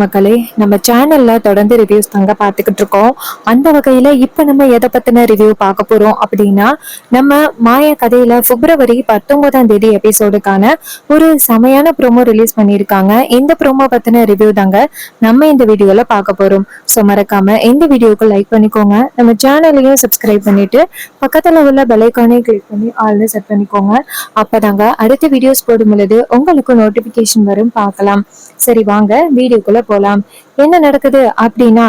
மக்களே, நம்ம சேனல்ல தொடர்ந்து ரிவ்யூஸ் தாங்க பார்த்துக்கிட்டு இருக்கோம். அந்த வகையில இப்ப நம்ம எதை பத்தின ரிவ்யூ பார்க்க போறோம் அப்படின்னா, நம்ம மாய கதையில பிப்ரவரி 19ஆம் தேதி எபிசோடுக்கான ஒரு செமையான ப்ரோமோ ரிலீஸ் பண்ணியிருக்காங்க. இந்த ப்ரோமோ பத்தின ரிவ்யூ தாங்க நம்ம இந்த வீடியோல பார்க்க போறோம். ஸோ மறக்காம இந்த வீடியோக்கு லைக் பண்ணிக்கோங்க. நம்ம சேனலையும் சப்ஸ்கிரைப் பண்ணிட்டு பக்கத்துல உள்ள பெல் ஐகானையும் கிளிக் பண்ணி ஆல்னு செட் பண்ணிக்கோங்க. அப்பதாங்க அடுத்த வீடியோஸ் போடும் பொழுது உங்களுக்கு நோட்டிபிகேஷன் வரும், பார்க்கலாம். சரி, வாங்க வீடியோக்குள்ள போலாம். என்ன நடக்குது அப்படின்னா,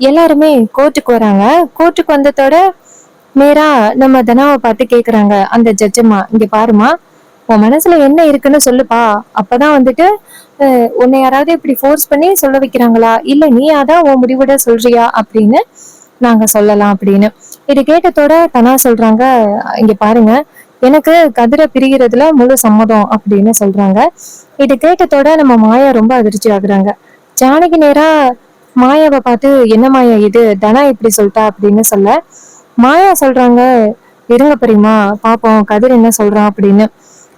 எல்லாருமே கோர்ட்டுக்கு வராங்க. கோர்ட்டுக்கு வந்ததோட நேரா நம்ம தனாவை பார்த்து கேக்குறாங்க அந்த ஜட்ஜம்மா, இங்க பாருமா, உன் மனசுல என்ன இருக்குன்னு சொல்லுப்பா. அப்பதான் வந்துட்டு உன்னை யாராவது இப்படி ஃபோர்ஸ் பண்ணி சொல்ல வைக்கிறாங்களா, இல்ல நீ அதான் உன் முடிவோட சொல்றியா அப்படின்னு நாங்க சொல்லலாம் அப்படின்னு. இது கேட்டதோட தனா சொல்றாங்க, இங்க பாருங்க, எனக்கு கதிரை பிரிகிறதுல முழு சம்மதம் அப்படின்னு சொல்றாங்க. இது கேட்டதோட நம்ம மாயா ரொம்ப அதிர்ச்சி ஆகுறாங்க. ஜானகி நேரா மாயாவை பார்த்து, என்ன மாயா இது, தனா இப்படி சொல்லிட்டா அப்படின்னு சொல்ல, மாயா சொல்றாங்க, இருங்க பெரியமா, பாப்போம் கதிர் என்ன சொல்றான் அப்படின்னு.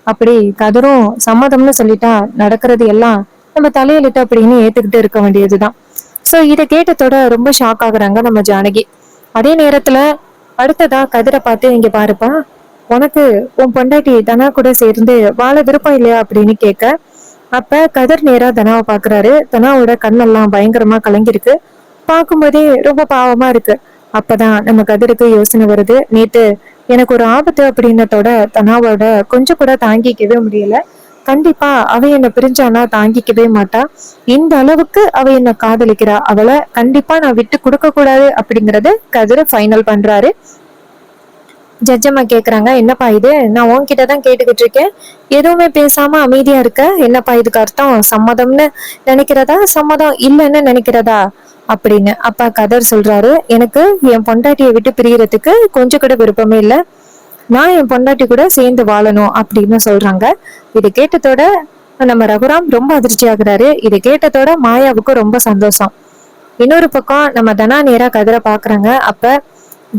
அப்படி கதிரும் சம்மதம்னு சொல்லிட்டா நடக்கிறது எல்லாம் நம்ம தலையெழுத்து அப்படின்னு ஏத்துக்கிட்டு இருக்க வேண்டியதுதான். சோ இதை கேட்டதோட ரொம்ப ஷாக் ஆகுறாங்க நம்ம ஜானகி. அதே நேரத்துல அடுத்ததா கதிரை பார்த்து, இங்க பாருப்பா, உனக்கு உன் பொண்டாட்டி தனா கூட சேர்ந்து வாழ விருப்பம் இல்லையா அப்படின்னு கேட்க, அப்ப கதிர் நேரா தனாவை பாக்குறாரு. தனாவோட கண்ணெல்லாம் பயங்கரமா கலங்கிருக்கு. பார்க்கும்போதே ரொம்ப பாவமா இருக்கு. அப்பதான் நம்ம கதிருக்கு யோசனை வருது, நேத்து எனக்கு ஒரு ஆபத்து அப்படின்னதோட தனாவோட கொஞ்சம் கூட தாங்கிக்கவே முடியல. கண்டிப்பா அவ என்ன பிரிஞ்சானா தாங்கிக்கவே மாட்டா. இந்த அளவுக்கு அவ என்ன காதலிக்கிறா, அவளை கண்டிப்பா நான் விட்டு கொடுக்க கூடாது அப்படிங்கறது கதிர ஃபைனல் பண்றாரு. ஜட்ஜம்மா கேக்குறாங்க, என்னப்பா இது, நான் உன்கிட்டதான் கேட்டுக்கிட்டு இருக்கேன், எதுவுமே பேசாம அமைதியா இருக்க, என்னப்பா இதுக்கு அர்த்தம், சம்மதம்னு நினைக்கிறதா சம்மதம் இல்லைன்னு நினைக்கிறதா அப்படின்னு. அப்பா கதர் சொல்றாரு, எனக்கு என் பொண்டாட்டியை விட்டு பிரியறதுக்கு கொஞ்சம் கூட விருப்பமே இல்லை, நான் என் பொண்டாட்டி கூட சேர்ந்து வாழணும் அப்படின்னு சொல்றாங்க. இது கேட்டதோட நம்ம ரகுராம் ரொம்ப அதிர்ச்சி ஆகுறாரு. இது கேட்டதோட மாயாவுக்கு ரொம்ப சந்தோஷம். இன்னொரு பக்கம் நம்ம தனா நேரா கதிரை பாக்குறாங்க. அப்ப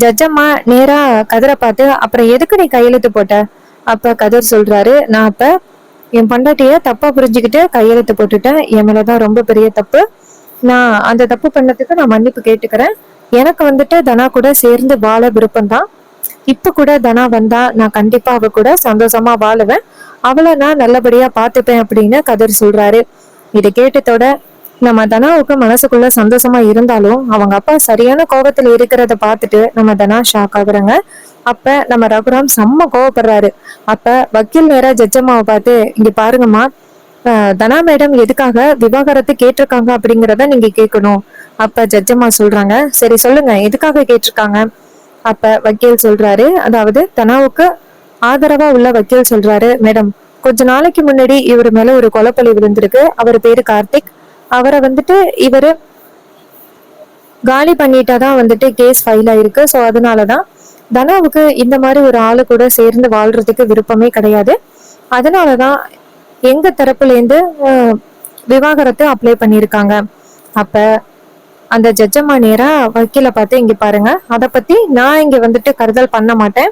ஜட்ஜம்மா நேரா கதிரை பார்த்து, அப்புறம் எதுக்கு நீ கையெழுத்து போட்ட? அப்ப கதிர் சொல்றாரு, நான் அப்ப என் பொண்டாட்டிய தப்பா புரிஞ்சுக்கிட்டு கையெழுத்து போட்டுட்டேன், என் மேலதான் ரொம்ப பெரிய தப்பு, நான் அந்த தப்பு பண்ணதுக்கு நான் மன்னிப்பு கேட்டுக்கிறேன். எனக்கு வந்துட்டு தனா கூட சேர்ந்து வாழ விருப்பம்தான். இப்ப கூட தனா வந்தா நான் கண்டிப்பா அவ கூட சந்தோஷமா வாழுவேன், அவளை நான் நல்லபடியா பாத்துப்பேன் அப்படின்னு கதிர் சொல்றாரு. இதை கேட்டதோட நம்ம தனாவுக்கு மனசுக்குள்ள சந்தோஷமா இருந்தாலும் அவங்க அப்பா சரியான கோபத்துல இருக்கிறத பார்த்துட்டு நம்ம தனா ஷாக் ஆகுறாங்க. அப்ப நம்ம ரகுராம் செம்ம கோவப்படுறாரு. அப்ப வக்கீல் நேரா ஜட்ஜம்மாவை பார்த்து, இங்க பாருங்கம்மா, தனா மேடம் எதுக்காக விவாகரத்து கேட்டிருக்காங்க அப்படிங்கிறத நீங்க கேட்கணும். அப்ப ஜட்ஜம்மா சொல்றாங்க, சரி சொல்லுங்க, எதுக்காக கேட்டிருக்காங்க? அப்ப வக்கீல் சொல்றாரு, அதாவது தனாவுக்கு ஆதரவா உள்ள வக்கீல் சொல்றாரு, மேடம், கொஞ்ச நாளைக்கு முன்னாடி இவர் மேல ஒரு கொலைப்பழி விழுந்திருக்கு. அவர் பேரு கார்த்திக். அவரை வந்துட்டு இவரு காலி பண்ணிட்டாதான் வந்துட்டு கேஸ் ஃபைல் ஆயிருக்கு. ஸோ அதனாலதான் தனாவுக்கு இந்த மாதிரி ஒரு ஆளு கூட சேர்ந்து வாழ்றதுக்கு விருப்பமே கிடையாது. அதனாலதான் எங்க தரப்புல இருந்து விவாகரத்து அப்ளை பண்ணியிருக்காங்க. அப்ப அந்த ஜட்ஜம்மா நேரா வக்கீல பார்த்து, இங்க பாருங்க, அதை பத்தி நான் இங்க வந்துட்டு கருதல் பண்ண மாட்டேன்.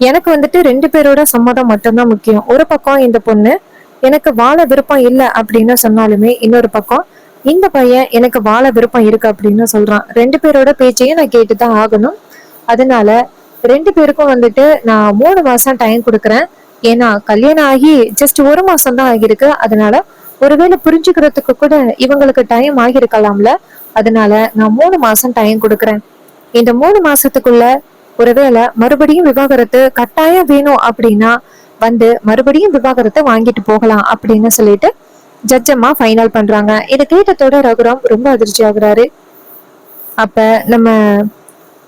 எனக்கு வந்துட்டு ரெண்டு பேரோட சம்மதம் மட்டும்தான் முக்கியம். ஒரு பக்கம் இந்த பொண்ணு எனக்கு வாழ விருப்பம் இல்லை அப்படின்னு சொன்னாலுமே, இன்னொரு பக்கம் இந்த பையன் எனக்கு வாழ விருப்பம் இருக்கு அப்படின்னு சொல்றான். ரெண்டு பேரோட பேச்சையும் நான் கேட்டுதான் ஆகணும். அதனால ரெண்டு பேருக்கும் வந்துட்டு நான் 3 மாசம் டைம் கொடுக்குறேன். ஏன்னா கல்யாணம் ஆகி ஜஸ்ட் 1 மாசம் தான் ஆகிருக்கு. அதனால ஒருவேளை புரிஞ்சுக்கிறதுக்கு கூட இவங்களுக்கு டைம் ஆகிருக்கலாம்ல. அதனால நான் 3 மாசம் டைம் கொடுக்குறேன். இந்த 3 மாசத்துக்குள்ள ஒருவேளை மறுபடியும் விவாகரத்து கட்டாயம் வேணும் அப்படின்னா வந்து மறுபடியும் விவாகரத்தை வாங்கிட்டு போகலாம் அப்படின்னு சொல்லிட்டு ஜட்ஜம்மா ஃபைனல் பண்றாங்க. இதை கேட்டதோட ரகுராம் ரொம்ப அதிர்ச்சி ஆகுறாரு. அப்ப நம்ம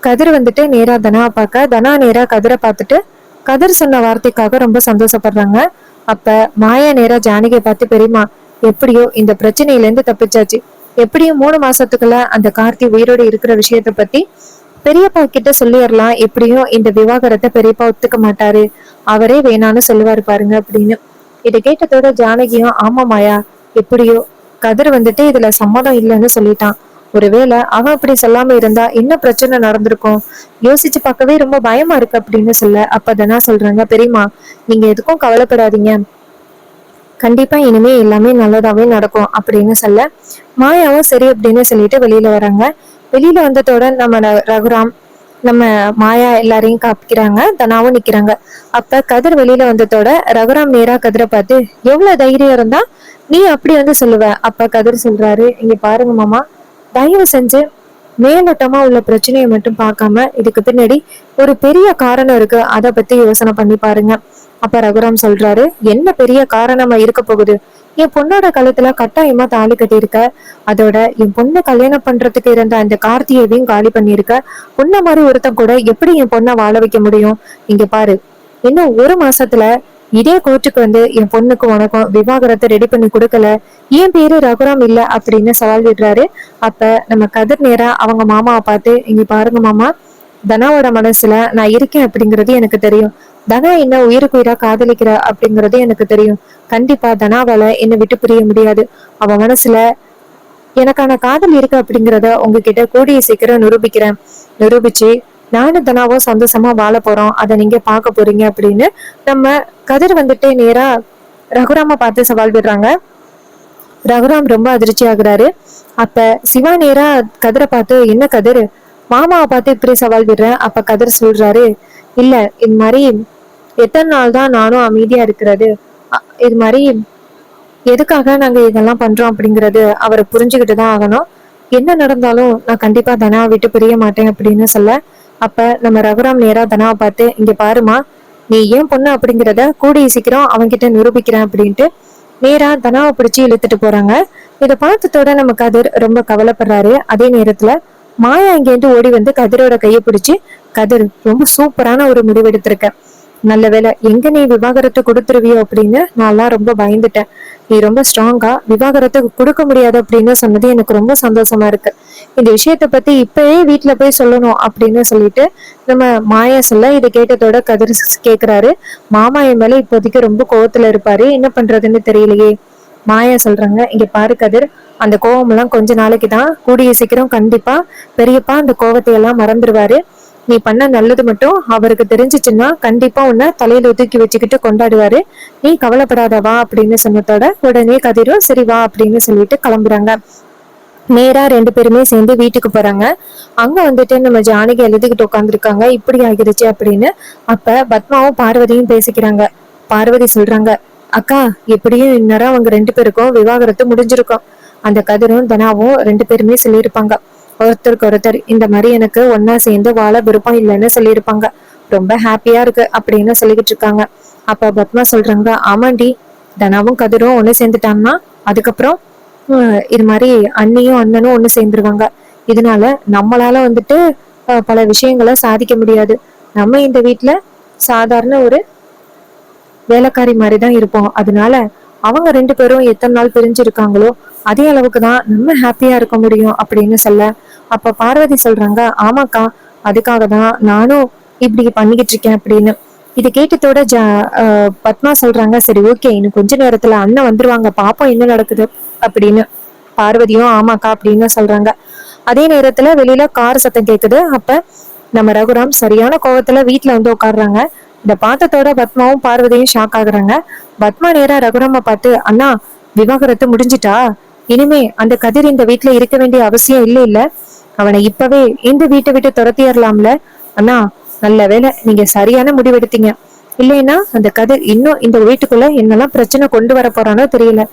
கதிர் வந்துட்டு நேரா தனா பார்க்க, தனா நேரா கதிரை பார்த்துட்டு கதிர் சொன்ன வார்த்தைக்காக ரொம்ப சந்தோஷப்படுறாங்க. அப்ப மாயா நேரா ஜானகியை பார்த்து, பெரியமா, எப்படியோ இந்த பிரச்சனையில இருந்து தப்பிச்சாச்சு. எப்படியும் 3 மாசத்துக்குள்ள அந்த கார்த்தி உயிரோடு இருக்கிற விஷயத்த பத்தி பெரியப்பா கிட்ட சொல்லிடலாம். எப்படியும் இந்த விவாகரத்தை பெரியப்பா ஒத்துக்க மாட்டாரு, அவரே வேணான்னு சொல்லுவாரு பாருங்க அப்படின்னு. இதை கேட்டதோட ஜானகியும், ஆமா மாயா, எப்படியோ கதிர் வந்துட்டு இதுல சம்மதம் இல்லைன்னு சொல்லிட்டான். ஒருவேளை அவன் அப்படி சொல்லாம இருந்தா என்ன பிரச்சனை நடந்திருக்கும், யோசிச்சு பார்க்கவே ரொம்ப பயமா இருக்கு அப்படின்னு சொல்ல, அப்பதானா சொல்றாங்க, பெரியமா, நீங்க எதுக்கும் கவலைப்படாதீங்க, கண்டிப்பா இனிமே எல்லாமே நல்லதாவே நடக்கும் அப்படின்னு சொல்ல மாயாவும் சரி அப்படின்னு சொல்லிட்டு வெளியில வராங்க. வெளியில வந்ததோட நம்ம ரகுராம் நம்ம மாயா எல்லாரையும் காப்பிக்கிறாங்க. தனாவும் நிக்கிறாங்க. அப்ப கதிர் வெளியில வந்ததோட ரகுராம் நேரா கதிரை பார்த்து, எவ்வளவு தைரியம் இருந்தா நீ அப்படி வந்து சொல்லுவ? அப்ப கதிர் சொல்றாரு, இங்க பாருங்க மாமா, தயவு செஞ்சு மேலோட்டமா உள்ள பிரச்சனையை மட்டும் பார்க்காம இதுக்கு பின்னாடி ஒரு பெரிய காரணம் இருக்கு, அதை பத்தி யோசனை பண்ணி பாருங்க. அப்ப ரகுராம் சொல்றாரு, என்ன பெரிய காரணமா இருக்க போகுது? என் பொண்ணோட கழுத்துல கட்டாயமா தாலி கட்டியிருக்க, அதோட என் பொண்ணை கல்யாணம் பண்றதுக்கு இருந்த அந்த கார்த்தியையும் காலி பண்ணிருக்க. உன்ன மாதிரி ஒருத்தன் கூட எப்படி என் பொண்ணை வாழ வைக்க முடியும்? இங்க பாரு, இன்னும் ஒரு மாசத்துல இதே கோர்ட்டுக்கு வந்து என் பொண்ணுக்கு உனக்கும் விவாகரத்தை ரெடி பண்ணி கொடுக்கல, என் பேரு ரகுராம் இல்ல அப்படின்னு சவால் விடுறாரு. அப்ப நம்ம கதிர் நேரா அவங்க மாமாவை பார்த்து, இங்க பாருங்க மாமா, தனாவோட மனசுல நான் இருக்கேன் அப்படிங்கிறது எனக்கு தெரியும். தனா என்ன உயிருக்கு உயிரா காதலிக்கிற அப்படிங்கிறது எனக்கு தெரியும். கண்டிப்பா தனாவால என்னை விட்டு பிரிய முடியாது. அவ மனசுல எனக்கான காதல் இருக்கு அப்படிங்கிறத உங்ககிட்ட கூடிய சீக்கிரம் நிரூபிக்கிறேன். நிரூபிச்சு நானும் தனாவும் சந்தோஷமா வாழ போறோம், அதை நீங்க பார்க்க போறீங்க அப்படின்னு நம்ம கதிர் வந்துட்டு நேரா ரகுராம பார்த்து சவால் விடுறாங்க. ரகுராம் ரொம்ப அதிர்ச்சி ஆகுறாரு. அப்ப சிவா நேரா கதிரை பார்த்து, என்ன கதிர், மாமாவை பார்த்து இப்படி சவால் விடுறேன்? அப்ப கதிர் சொல்றாரு, இல்ல, இது மாதிரி எத்தனை நாள் தான் நானும் அமைதியா இருக்கிறது? இது மாதிரி எதுக்காக நாங்க இதெல்லாம் பண்றோம் அப்படிங்கறது அவரை புரிஞ்சுக்கிட்டு தான் ஆகணும். என்ன நடந்தாலும் நான் கண்டிப்பா தனாவை விட்டு பிரிய மாட்டேன் அப்படின்னு சொல்ல, அப்ப நம்ம ரகுராம் நேரா தனாவை பார்த்து, இங்க பாருமா, நீ ஏன் பொண்ணு அப்படிங்கிறத கூடிய சீக்கிரம் அவன்கிட்ட நிரூபிக்கிறேன் அப்படின்ட்டு நேரா தனாவை பிடிச்சி இழுத்துட்டு போறாங்க. இதை பார்த்ததோட நம்ம கதிர் ரொம்ப கவலைப்படுறாரு. அதே நேரத்துல மாயா இங்கேருந்து ஓடி வந்து கதிரோட கையை பிடிச்சி, கதிர், ரொம்ப சூப்பரான ஒரு முடிவு எடுத்திருக்க. நல்ல வேலை, எங்க நீ விவாகரத்து கொடுத்துருவியோ அப்படின்னு நான்லாம் ரொம்ப பயந்துட்டேன். நீ ரொம்ப ஸ்ட்ராங்கா விவாகரத்து கொடுக்க முடியாது அப்படின்னு சொன்னது எனக்கு ரொம்ப சந்தோஷமா இருக்கு. இந்த விஷயத்த பத்தி இப்பவே வீட்டுல போய் சொல்லணும் அப்படின்னு சொல்லிட்டு நம்ம மாயா சொல்ல, இதை கேட்டதோட கதிர் கேக்குறாரு, மாமா என் மேல இப்போதைக்கு ரொம்ப கோவத்துல இருப்பாரு, என்ன பண்றதுன்னு தெரியலையே. மாயா சொல்றாங்க, இங்க பாரு கதிர், அந்த கோவம் எல்லாம் கொஞ்ச நாளைக்கு தான், கூடிய சீக்கிரம் கண்டிப்பா பெரியப்பா அந்த கோவத்தை எல்லாம் மறந்துடுவாரு. நீ பண்ண நல்லது மட்டும் அவருக்கு தெரிஞ்சிச்சுன்னா கண்டிப்பா உன்னை தலையில தூக்கி வச்சுக்கிட்டு கொண்டாடுவாரு. நீ கவலைப்படாத வா அப்படின்னு சொன்னதோட உடனே கதிரும் சரி வா அப்படின்னு சொல்லிட்டு கிளம்புறாங்க. நேரா ரெண்டு பேருமே சேர்ந்து வீட்டுக்கு போறாங்க. அங்க வந்துட்டு நம்ம ஜானகி எழுதிக்கிட்டு உட்காந்துருக்காங்க, இப்படி ஆகிருச்சு அப்படின்னு. அப்ப பத்மாவும் பார்வதியும் பேசிக்கிறாங்க. பார்வதி சொல்றாங்க, அக்கா, எப்படியும் இந்நேரம் அவங்க ரெண்டு பேருக்கும் விவாகரத்து முடிஞ்சிருக்கும். அந்த கதிரும் தனாவும் ரெண்டு பேருமே சொல்லியிருப்பாங்க, ஒருத்தருக்கு ஒருத்தர் இந்த மாதிரி எனக்கு ஒன்னா சேர்ந்து வாழ விருப்பம் இல்லைன்னு சொல்லியிருப்பாங்க. ரொம்ப ஹாப்பியா இருக்கு அப்படின்னு சொல்லிக்கிட்டு இருக்காங்க. அப்ப பத்மா சொல்றாங்க, ஆமாண்டி, தனாவும் கதிரும் ஒண்ணு சேர்ந்துட்டாங்கன்னா அதுக்கப்புறம் இது மாதிரி அண்ணியும் அண்ணனும் ஒண்ணு சேர்ந்துருவாங்க. இதனால நம்மளால வந்துட்டு பல விஷயங்களை சாதிக்க முடியாது. நம்ம இந்த வீட்டுல சாதாரண ஒரு வேலைக்காரி மாதிரிதான் இருப்போம். அதனால அவங்க ரெண்டு பேரும் எத்தனை நாள் பிரிஞ்சிருக்காங்களோ அதே அளவுக்கு தான் நம்ம ஹாப்பியா இருக்க முடியும் அப்படின்னு சொல்ல, அப்ப பார்வதி சொல்றாங்க, ஆமாக்கா, அதுக்காக தான் நானும் இப்படி பண்ணிக்கிட்டு இருக்கேன் அப்படின்னு. இதை கேட்டதோட பத்மா சொல்றாங்க, சரி ஓகே, இன்னும் கொஞ்ச நேரத்துல அண்ணன் வந்துருவாங்க, பாப்போம் என்ன நடக்குது அப்படின்னு. பார்வதியும் ஆமாக்கா அப்படின்னு சொல்றாங்க. அதே நேரத்துல வெளியில கார் சத்தம் கேக்குது. அப்ப நம்ம ரகுராம் சரியான கோவத்துல வீட்டுல வந்து உட்காடுறாங்க. இந்த பாத்தத்தோட பத்மாவும் பார்வதியும் ஷாக் ஆகுறாங்க. பத்மா நேரா ரகுராம பார்த்து, அண்ணா, விவாகரத்து முடிஞ்சிட்டா? இனிமே அந்த கதிர் இந்த வீட்டுல இருக்க வேண்டிய அவசியம் இல்ல இல்ல, அவனை இப்பவே இந்த வீட்டை விட்டு துரத்திடலாம்ல. அண்ணா, நல்ல வேலை, நீங்க சரியான முடிவெடுத்தீங்க. இல்லைன்னா அந்த கதிர் இன்னும் இந்த வீட்டுக்குள்ள என்னெல்லாம் பிரச்சனை கொண்டு வர போறானோ தெரியல.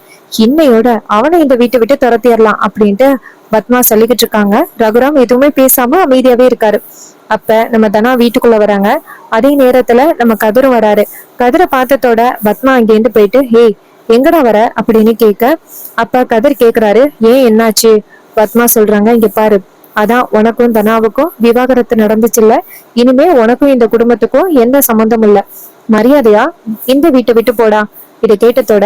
இன்னையோட அவனை இந்த வீட்டை விட்டு துரத்திடலாம் அப்படின்ட்டு பத்மா சொல்லிக்கிட்டு இருக்காங்க. ரகுராம் எதுவுமே பேசாம அமைதியாவே இருக்காரு. அப்ப நம்ம தனா வீட்டுக்குள்ள வராங்க. அதே நேரத்துல நம்ம கதிரும் வராரு. கதிரை பார்த்ததோட பத்மா அங்கேருந்து போயிட்டு, ஏய், எங்கடா வர அப்படின்னு கேட்க, அப்ப கதிர் கேக்குறாரு, ஏன் என்னாச்சு? பத்மா சொல்றாங்க, இங்க பாரு, அதான் உனக்கும் தனாவுக்கும் விவாகரத்து நடந்துச்சுல்ல, இனிமே உனக்கும் இந்த குடும்பத்துக்கும் எந்த சம்பந்தம் இல்ல, மரியாதையா இந்த வீட்டை விட்டு போடா. இதை கேட்டதோட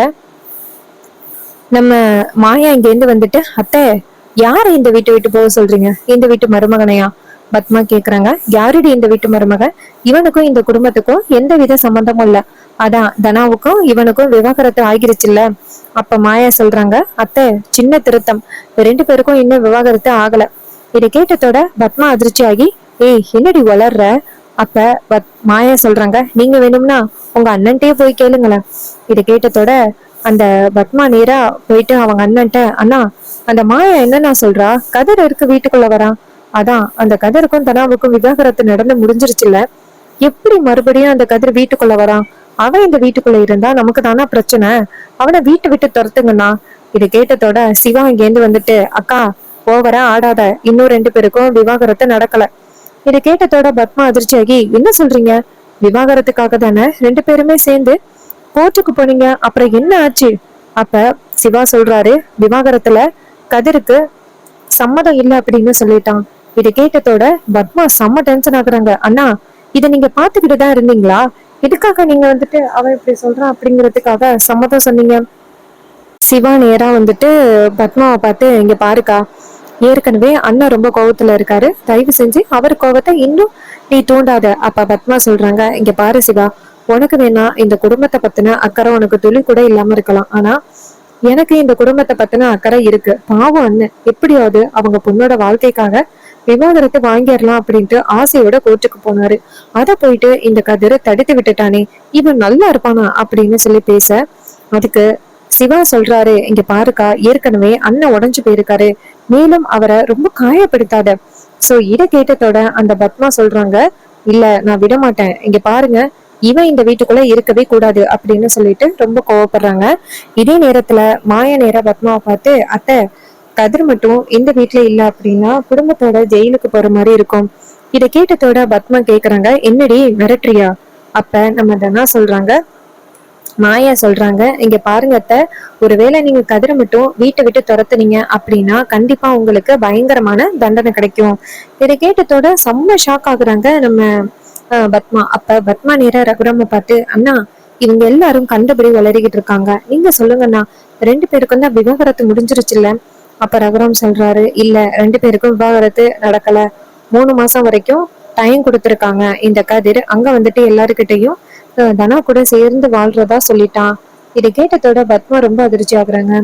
நம்ம மாயா இங்க இருந்து வந்துட்டு, அத்தை, யாரை இந்த வீட்டை விட்டு போக சொல்றீங்க? இந்த வீட்டு மருமகனையா? பத்மா கேக்குறாங்க. யாருடி இந்த வீட்டு மருமகன்? இவனுக்கும் இந்த குடும்பத்துக்கும் எந்த வித சம்பந்தமும் இல்ல, அதான் தனாவுக்கும் இவனுக்கும் விவாகரத்து ஆகிருச்சுல்ல. அப்ப மாயா சொல்றாங்க, அத்தை, சின்ன திருத்தம், ரெண்டு பேருக்கும் இன்னும் விவாகரத்து ஆகல. இதை கேட்டதோட பத்மா அதிர்ச்சி ஆகி, ஏய், என்னடி வளர்ற? அப்ப மாயா சொல்றாங்க, நீங்க வேணும்னா உங்க அண்ணன்ட்டே போய் கேளுங்களேன். இதை கேட்டதோட அந்த பத்மா நேரா போயிட்டு அவங்க அண்ணன்ட்ட, அண்ணா அந்த மாயா என்னன்னா சொல்றா, கதிர் இருக்கு வீட்டுக்குள்ள வரான். அதான் அந்த கதிருக்கும் தனாவுக்கும் விவாகரத்து நடந்து முடிஞ்சிருச்சுல்ல, எப்படி மறுபடியும் அந்த கதிர் வீட்டுக்குள்ள வரான்? அவன் இந்த வீட்டுக்குள்ள இருந்தா நமக்கு தானா பிரச்சனை. அவனை வீட்டை விட்டு துரத்துங்கண்ணா. இதை கேட்டதோட சிவா இங்கேருந்து வந்துட்டு, அக்கா ஓவரா ஆடாத, இன்னும் 2 பேருக்கும் விவாகரத்து நடக்கல. இதை கேட்டதோட பத்மா அதிர்ச்சியாகி, என்ன சொல்றீங்க? விவாகரத்துக்காக தானே 2 பேருமே சேர்ந்து கோர்ட்டுக்கு போனீங்க, அப்புறம் என்ன ஆச்சு? அப்ப சிவா சொல்றாரு, விவாகரத்துல கதிருக்கு சம்மதம் இல்ல அப்படின்னு சொல்லிட்டான். இதை கேட்டதோட பத்மா செம்ம டென்ஷன் ஆகுறாங்க. அண்ணா இதை நீங்க பாத்துக்கிட்டு தான் இருந்தீங்களா? எதுக்காக நீங்க வந்துட்டு அவன் இப்படி சொல்றான் அப்படிங்கறதுக்காக சம்மதம் சொன்னீங்க? சிவா நேரா வந்துட்டு பத்மாவை பார்த்து, இங்க பாருக்கா, ஏற்கனவே அண்ணன் ரொம்ப கோவத்துல இருக்காரு, தயவு செஞ்சு அவர் கோவத்தை இன்னும் நீ தூண்டாத. அப்ப பத்மா சொல்றாங்க, இங்க பாரு சிவா, உனக்கு வேணா இந்த குடும்பத்தை பத்தின அக்கறை உனக்கு துளி கூட இல்லாம இருக்கலாம், ஆனா எனக்கு இந்த குடும்பத்தை பத்தின அக்கறை இருக்கு. பாவம் அண்ணன் எப்படியாவது அவங்க பொண்ணோட வாழ்க்கைக்காக விவாகரத்து வாங்கிடலாம் அப்படின்ட்டு ஆசையோட கோர்ட்டுக்கு போனாரு. அத போயிட்டு இந்த கதிரை தடுத்து விட்டுட்டானே, இவன் நல்லா இருப்பானா அப்படின்னு சொல்லி பேச, அதுக்கு சிவா சொல்றாரு, இங்க பாருக்கா, ஏற்கனவே அண்ணன் உடைஞ்சு போயிருக்காரு, மேலும் அவரை ரொம்ப காயப்படுத்தாத. சோ இதை கேட்டதோட அந்த பத்மா சொல்றாங்க, இல்ல நான் விட மாட்டேன், இங்க பாருங்க, இவன் இந்த வீட்டுக்குள்ள இருக்கவே கூடாது அப்படின்னு சொல்லிட்டு ரொம்ப கோவப்படுறாங்க. இதே நேரத்துல மாய நேர பத்மாவை பார்த்து, அத்தை கதிர் மட்டும் இந்த வீட்டுல இல்ல அப்படின்னா குடும்பத்தோட ஜெயிலுக்கு போற மாதிரி இருக்கும். இதை கேட்டதோட பத்மா கேக்குறாங்க, என்னடி மிரட்டுறியா? அப்ப நம்ம தனா சொல்றாங்க, மாயா சொல்றாங்க, இங்க பாருங்க அத்தை, ஒருவேளை நீங்க கதிரை மட்டும் வீட்டை விட்டு துரத்துனீங்க அப்படின்னா கண்டிப்பா உங்களுக்கு பயங்கரமான தண்டனை கிடைக்கும். இதை கேட்டதோட செம்ம ஷாக் ஆகுறாங்க நம்ம பத்மா. அப்ப பத்மா நேரா ரகுராம பார்த்து, அண்ணா இவங்க எல்லாரும் கண்டபடி வளரிக்கிட்டு இருக்காங்க, நீங்க சொல்லுங்கண்ணா, 2 பேருக்கும் தான் விவாகரத்து முடிஞ்சிருச்சுல்ல? அப்ப ரகுராம் சொல்றாரு, இல்ல 2 பேருக்கும் விவாகரத்து நடக்கல, 3 மாசம் வரைக்கும் டைம் கொடுத்துருக்காங்க. இந்த கதிர் அங்க வந்துட்டு எல்லாருக்கிட்டையும் தனா கூட சேர்ந்து வாழ்றதா சொல்லிட்டான். இதை கேட்டதோட பத்மா ரொம்ப அதிர்ச்சி ஆகுறாங்க.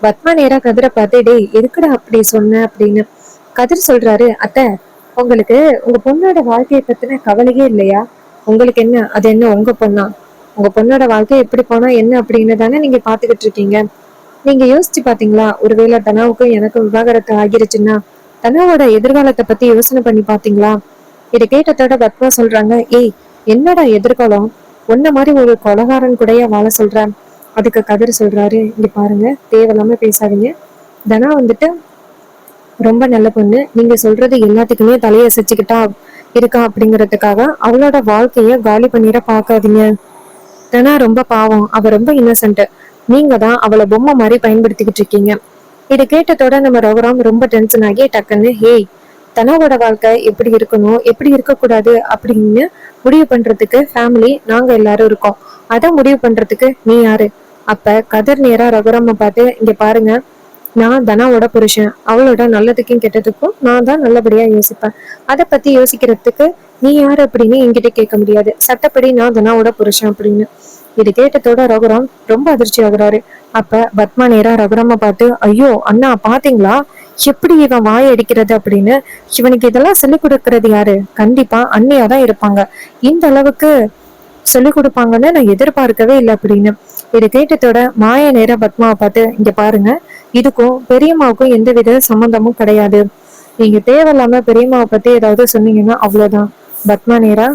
பத்மா நேரா கதிரை பார்த்து, டேய் எதுக்குடா அப்படி சொன்ன அப்படின்னு. கதிர் சொல்றாரு, அத்தை உங்களுக்கு உங்க பொண்ணோட வாழ்க்கையை பத்தின கவலையே இல்லையா? உங்களுக்கு என்ன, அது என்ன உங்க பொண்ணா? உங்க பொண்ணோட வாழ்க்கை எப்படி போனா என்ன அப்படின்னு தானே நீங்க பாத்துக்கிட்டு இருக்கீங்க. நீங்க யோசிச்சு பாத்தீங்களா, ஒருவேளை தனாவுக்கும் எனக்கும் விவாகரத்து ஆகிருச்சுன்னா தனாவோட எதிர்காலத்தை பத்தி யோசனை பண்ணி பாத்தீங்களா? இதை கேட்டதோட பத்மா சொல்றாங்க, ஏய் என்னடா எதிர்காலம், உன்ன மாதிரி ஒரு கொலகாரன் கூடயா வாழ சொல்றேன்? அதுக்கு கதிர் சொல்றாரு, இங்க பாருங்க, தேவையில்லாம பேசாதீங்க. தனா வந்துட்டு ரொம்ப நல்ல பொண்ணு, நீங்க சொல்றது எல்லாத்துக்குமே தலையசைச்சுக்கிட்டா இருக்கா அப்படிங்கறதுக்காக அவளோட வாழ்க்கைய காலி பண்ணிட பாக்காதீங்க. தனா ரொம்ப பாவம், அவ ரொம்ப இன்னசென்ட், நீங்க தான் அவளை பொம்மை மாதிரி பயன்படுத்திக்கிட்டு இருக்கீங்க. இதை கேட்டதோட நம்ம ரகுராம் ரொம்ப டென்ஷன் ஆகி டக்குன்னு, ஹேய் தனாவோட வாழ்க்கை எப்படி இருக்கணும் எப்படி இருக்கக்கூடாது அப்படின்னு முடிவு பண்றதுக்கு ஃபேமிலி நாங்க எல்லாரும் இருக்கோம், அதை முடிவு பண்றதுக்கு நீ யாரு? அப்ப கதிர் நேரா ரகுராம பார்த்து, இங்க பாருங்க, நான் தனாவோட புருஷன், அவளோட நல்லதுக்கும் கெட்டதுக்கும் நான் தான் நல்லபடியா யோசிப்பேன், அதை பத்தி யோசிக்கிறதுக்கு நீ யாரு அப்படின்னு என்கிட்ட கேட்க முடியாது, சட்டப்படி நான் தனாவோட புருஷன் அப்படின்னு. இது கேட்டதோட ரகுராம் ரொம்ப அதிர்ச்சி ஆகுறாரு. அப்ப பத்மா நேரா ரகுராம பார்த்து, ஐயோ அண்ணா பாத்தீங்களா எப்படி இவன் வாய் அடிக்கிறது அப்படின்னு, இவனுக்கு இதெல்லாம் சொல்லிக் கொடுக்கறது யாரு? கண்டிப்பா அண்ணியா தான் இருப்பாங்க, இந்த அளவுக்கு சொல்லிக் கொடுப்பாங்கன்னு நான் எதிர்பார்க்கவே இல்லை அப்படின்னு. இதை கேட்டதோட மாய நேர பத்மாவை பார்த்து, இங்க பாருங்க, இதுக்கும் பெரியம்மாவுக்கும் எந்தவித சம்பந்தமும் கிடையாது, நீங்க தேவையில்லாம பெரியம்மாவை பத்தி ஏதாவது சொன்னீங்கன்னா அவ்வளவுதான். பத்மா நேரா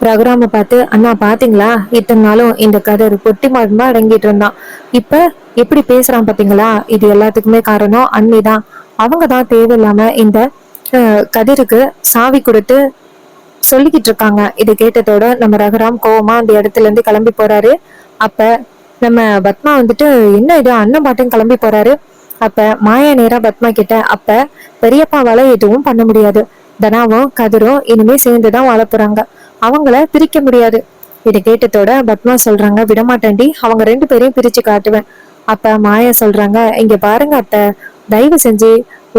ரகுராம பார்த்து, அண்ணா பாத்தீங்களா, இத்தனை நாளும் இந்த கதிர் பொட்டி மாடமா அடங்கிட்டு இருந்தான், இப்ப எப்படி பேசுறான் பாத்தீங்களா, இது எல்லாத்துக்குமே காரணம் அண்ணி தான், அவங்க தான் தேவையில்லாம இந்த கதிருக்கு சாவி கொடுத்து சொல்லிக்கிட்டு இருக்காங்க. இதை கேட்டதோட நம்ம ரகுராம் கோவமா அந்த இடத்துல இருந்து கிளம்பி போறாரு. அப்ப நம்ம பத்மா வந்துட்டு, என்ன இது அண்ணன் பாட்டும் கிளம்பி போறாரு. அப்ப மாயா நேரா பத்மா கிட்ட, அப்ப பெரியப்பாவால எதுவும் பண்ண முடியாது, தனாவும் கதிரும் இனிமே சேர்ந்துதான் வாழ போறாங்க, அவங்கள பிரிக்க முடியாது. இதை கேட்டதோட பத்மா சொல்றாங்க, விடமாட்டேன்டி, அவங்க 2 பேரையும் பிரிச்சு காட்டுவேன். அப்ப மாயா சொல்றாங்க, இங்க பாருங்க அத்தை, தயவு செஞ்சு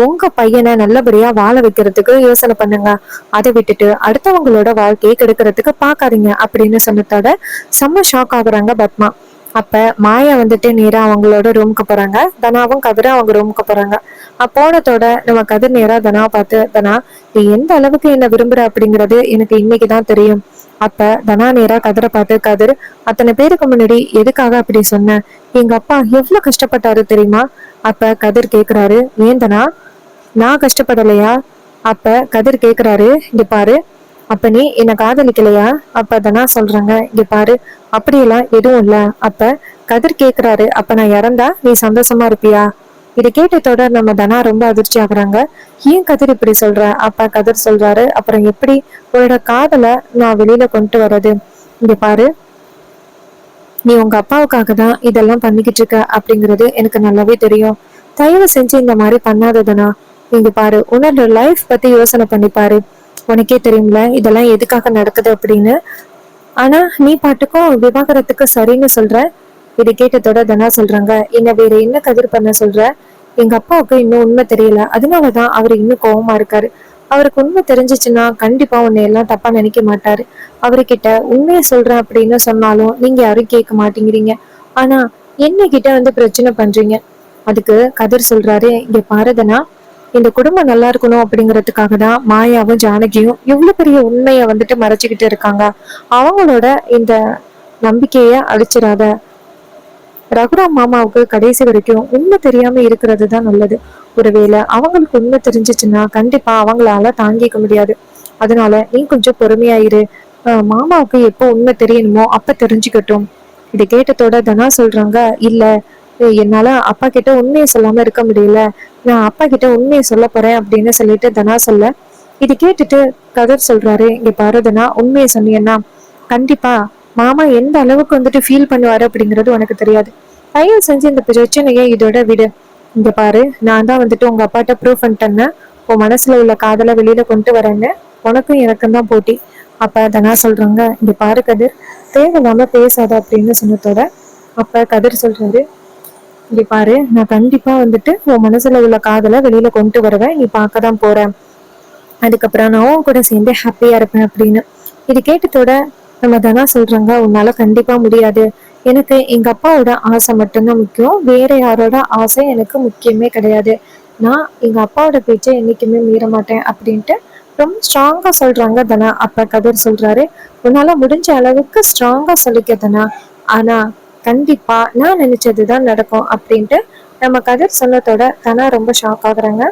உங்க பையனை நல்லபடியா வாழ வைக்கிறதுக்கு யோசனை பண்ணுங்க, அதை விட்டுட்டு அடுத்தவங்களோட வாழ்க்கையை கெடுக்கிறதுக்கு பாக்காதீங்க அப்படின்னு சொன்னதோட செம்ம ஷாக் ஆகுறாங்க பத்மா. அப்ப மாயா வந்துட்டு நேரா அவங்களோட ரூமுக்கு போறாங்க, தனாவும் கதிரும் அவங்க ரூமுக்கு போறாங்க. போனதோட நம்ம கதிர் நேரா தனாவை பார்த்து, தனா நீ எந்த அளவுக்கு என்ன விரும்புற அப்படிங்கிறது எனக்கு இன்னைக்குதான் தெரியும், அப்ப தனா நேரா கதிரை பார்த்து, கதிர், அத்தனை பேருக்கு முன்னாடி எதுக்காக அப்படி சொன்ன? எங்க அப்பா எவ்வளவு கஷ்டப்பட்டாரு தெரியுமா? அப்ப கதிர் கேக்குறாரு, ஏன் தனா, நான் கஷ்டப்படலையா? அப்ப கதிர் கேக்குறாரு, இங்க பாரு, அப்ப நீ என்ன காதலிக்கலையா? அப்ப தனா சொல்றாங்க, இங்க பாரு, அப்படியெல்லாம் எதுவும் இல்ல. அப்ப கதிர் கேக்குறாரு, அப்ப நான் இறந்தா நீ சந்தோஷமா இருப்பியா? இதை கேட்டதோட நம்ம தனா ரொம்ப அதிர்ச்சி ஆகுறாங்க. ஏன் கதிர் இப்படி சொல்ற? அப்ப கதிர் சொல்றாரு, அப்புறம் எப்படி உன்னோட காதலை நான் வெளியில கொண்டு வர்றது? இங்க பாரு, நீ உங்க அப்பாவுக்காக தான் இதெல்லாம் பண்ணிக்கிட்டு இருக்க அப்படிங்கிறது எனக்கு நல்லாவே தெரியும். தயவு செஞ்சு இந்த மாதிரி பண்ணாததுனா. இங்க பாரு, உன்னோட லைஃப் பத்தி யோசனை பண்ணி பாரு. உனக்கே தெரியும்ல இதெல்லாம் எதுக்காக நடக்குது அப்படின்னு. ஆனா நீ பாட்டுக்கும் விவாகரத்துக்கு சரின்னு சொல்ற. இதை கேட்டதோட தனா சொல்றாங்க, என்ன வேற என்ன கதிர் பண்ண சொல்ற? எங்க அப்பாவுக்கு இன்னும் உண்மை தெரியல, அதனாலதான் அவரு இன்னும் கோவமா இருக்காரு. அவருக்கு உண்மை தெரிஞ்சிச்சுன்னா கண்டிப்பா உன்னை எல்லாம் தப்பா நினைக்க மாட்டாரு. அவர்கிட்ட உண்மையை சொல்றேன் அப்படின்னு சொன்னாலும் நீங்க யாரும் கேட்க மாட்டேங்கிறீங்க. ஆனா என்ன கிட்ட வந்து பிரச்சனை பண்றீங்க. அதுக்கு கதிர் சொல்றாரு, இங்க பாரதனா, இந்த குடும்பம் நல்லா இருக்கணும் அப்படிங்கிறதுக்காக தான் மாயாவும் ஜானகியும் இவ்வளவு பெரிய உண்மையை வந்துட்டு மறைச்சுக்கிட்டு இருக்காங்க. அவங்களோட இந்த நம்பிக்கைய அழிச்சிடாத. ரகுராம் மாமாவுக்கு கடைசி வரைக்கும் உண்மை தெரியாம இருக்கிறது தான் நல்லது. ஒருவேளை அவங்களுக்கு உண்மை தெரிஞ்சிச்சுன்னா கண்டிப்பா அவங்களால தாங்கிக்க முடியாது. அதனால நீ கொஞ்சம் பொறுமையாயிரு. மாமாவுக்கு எப்போ உண்மை தெரியணுமோ அப்ப தெரிஞ்சுக்கட்டும். இதை கேட்டதோட தனா சொல்றாங்க, இல்ல, என்னால அப்பா கிட்ட உண்மையை சொல்லாம இருக்க முடியல. நான் அப்பா கிட்ட உண்மையை சொல்ல போறேன் அப்படின்னு சொல்லிட்டு தனா சொல்ல, இது கேட்டுட்டு கதர் சொல்றாரு, இங்க பாரு தனா, உண்மையை சொன்னீங்கன்னா கண்டிப்பா மாமா எந்த அளவுக்கு வந்துட்டு ஃபீல் பண்ணுவாரு அப்படிங்கிறது உனக்கு தெரியாது. தயவு செஞ்சு இந்த பிரச்சனையை இதோட விடு. இங்க பாரு, நான் தான் வந்துட்டு உங்க அப்பாட்ட ப்ரூவ் பண்ணிட்டேன்னு உன் மனசுல உள்ள காதலை வெளியில கொண்டு வரேன்னு. உனக்கும் எனக்கும் தான் போட்டி. அப்ப தனா சொல்றாங்க, இங்க பாரு கதிர், தேவையில்லாம பேசாத அப்படின்னு சொன்னதோட அப்ப கதிர் சொல்றாரு, இங்க பாரு, நான் கண்டிப்பா வந்துட்டு உன் மனசுல உள்ள காதலை வெளியில கொண்டு வருவேன், நீ பார்க்கதான் போற. அதுக்கப்புறம் நான் உன் கூட சேர்ந்து ஹாப்பியா இருப்பேன் அப்படின்னு. இது கேட்டதோட நம்ம தனா சொல்றாங்க, உன்னால கண்டிப்பா முடியாது. எனக்கு எங்க அப்பாவோட ஆசை மட்டும்தான் முக்கியம், வேற யாரோட ஆசை எனக்கு முக்கியமே கிடையாது. நான் எங்க அப்பாவோட பேச்சை என்னைக்குமே மீற மாட்டேன் அப்படின்ட்டு ரொம்ப ஸ்ட்ராங்கா சொல்றாங்க தனா. அப்ப கதிர் சொல்றாரு, உன்னால முடிஞ்ச அளவுக்கு ஸ்ட்ராங்கா சொல்லிக்க தனா, ஆனா கண்டிப்பா நான் நினைச்சதுதான் நடக்கும் அப்படின்ட்டு நம்ம கதிர் சொன்னதோட தனா ரொம்ப ஷாக் ஆகுறாங்க.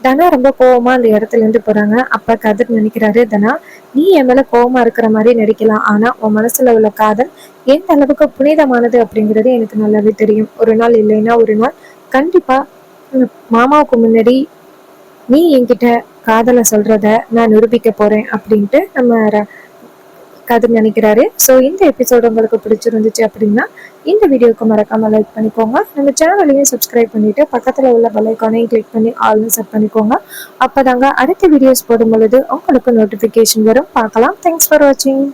தனா ரொம்ப கோவமா அந்த இடத்துல இருந்து போறாங்க. அப்ப கதிர் நினைக்கிறாரு, தனா, நீ என் மேல கோவமா இருக்கிற மாதிரி நடிக்கலாம், ஆனா உன் மனசுல உள்ள காதல் எந்த அளவுக்கு புனிதமானது அப்படிங்கிறது எனக்கு நல்லாவே தெரியும். ஒரு நாள் இல்லைன்னா ஒரு நாள் கண்டிப்பா மாமாவுக்கு முன்னாடி நீ என்கிட்ட காதலை சொல்றத நான் நிரூபிக்க போறேன் அப்படின்ட்டு நம்ம கதிர் நினைக்கிறாரு. ஸோ இந்த எபிசோடு உங்களுக்கு பிடிச்சிருந்துச்சு அப்படின்னா இந்த வீடியோக்கு மறக்காம லைக் பண்ணிக்கோங்க. நம்ம சேனலையும் சப்ஸ்கிரைப் பண்ணிட்டு பக்கத்துல உள்ள பெல் ஐகானையும் கிளிக் பண்ணி ஆல்னு செட் பண்ணிக்கோங்க. அப்பதாங்க அடுத்த வீடியோஸ் போடும் பொழுது உங்களுக்கு நோட்டிஃபிகேஷன் வரும். பார்க்கலாம். தேங்க்ஸ் ஃபார் வாட்சிங்.